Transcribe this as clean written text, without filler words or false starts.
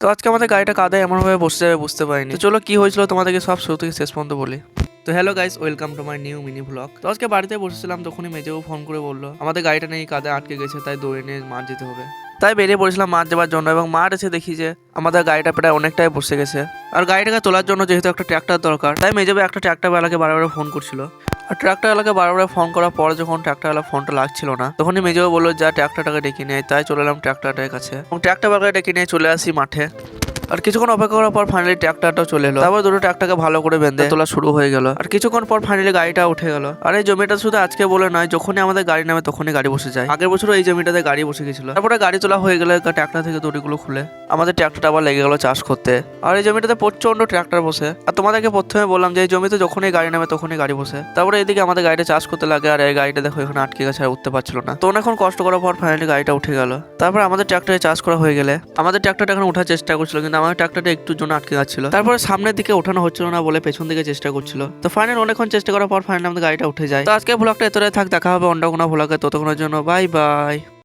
তো আজকে আমাদের গাড়িটা কাদায় এমনভাবে বসে যাবে বুঝতে পারিনি। তো চলো কি হয়েছিল তোমাদেরকে সব শুরু থেকে শেষ পর্যন্ত বলি। তো hello guys, welcome to my new mini blog. তো আজকে বাড়িতে বসেছিলাম, তখনই মেজেও ফোন করে বললো আমাদের গাড়িটা নেই, কাদায় আটকে গেছে, তাই দৌড়ে নিয়ে মাঠ যেতে হবে। তাই বেরিয়ে পড়েছিলাম মাঠ যাওয়ার জন্য, এবং মাঠ এসে দেখি যে আমাদের গাড়িটা প্রায় অনেকটাই বসে গেছে। আর গাড়িটাকে তোলার জন্য যেহেতু একটা ট্র্যাক্টর দরকার, তাই মেজেবে একটা ট্র্যাক্টরওয়ালাকে বারবার ফোন করছিল। আর ট্র্যাক্টরওয়ালাকে বারবার ফোন করার পর যখন ট্র্যাক্টরওয়ালা ফোনটা লাগছিল না, তখনই মেজেও বললো যা ট্র্যাক্টরটাকে ডেকে নেয়। তাই চলে এলাম ট্র্যাক্টরটার কাছে এবং ট্র্যাক্টরওয়ালাকে ডেকে নিয়ে চলে আসি মাঠে। আর কিছুক্ষণ অপেক্ষা করার পর ফাইনালি ট্র্যাক্টরটাও চলে এলো। তারপর দুটো ট্র্যাক্টরকে ভালো করে বেঁধে তোলা শুরু হয়ে গেল। আর কিছুক্ষণ পর ফাইনালি গাড়িটা উঠে গেল। আর এই জমিটা শুধু আজকে বলে নয়, যখনই আমাদের গাড়ি নামে তখনই গাড়ি বসে যায়। আগের বছর এই জমিটাতে গাড়ি বসে গেছিল। তারপরে গাড়ি তোলা হয়ে গেলে ট্র্যাক্টর থেকে দড়িগুলো খুলে আমাদের ট্র্যাক্টরটা আবার লেগে গেল চাষ করতে। আর এই জমিটাতে প্রচন্ড ট্র্যাক্টর বসে। আর তোমাদেরকে প্রথমে বললাম যে এই জমিতে যখনই গাড়ি নামে তখনই গাড়ি বসে। তারপরে এদিকে আমাদের গাড়িটা চাষ করতে লাগে, আর এই গাড়িটা দেখো এখানে আটকে গেছে আর উঠতে পারছিল না। তো অনেকক্ষণ কষ্ট করার পর ফাইনালি গাড়িটা উঠে গেল। তারপর আমাদের ট্র্যাক্টরে চাষ করা হয়ে গেলে আমাদের ট্র্যাক্টরটা এখন ওঠার চেষ্টা করছিল, কিন্তু আমাদের ট্র্যাক্টরটা একটু জন্য আটকে যাচ্ছিল। তারপরে সামনের দিকে ওঠানো হচ্ছিল না বলে পেছন দিকে চেষ্টা করছিল। তো ফাইনাল অনেকক্ষণ চেষ্টা করার পর ফাইনাল আমাদের গাড়িটা উঠে যায়। তো আজকে ব্লগটা এতটাই থাক, দেখা হবে অন্য কোনো ব্লগে। ততক্ষণের জন্য বাই বাই।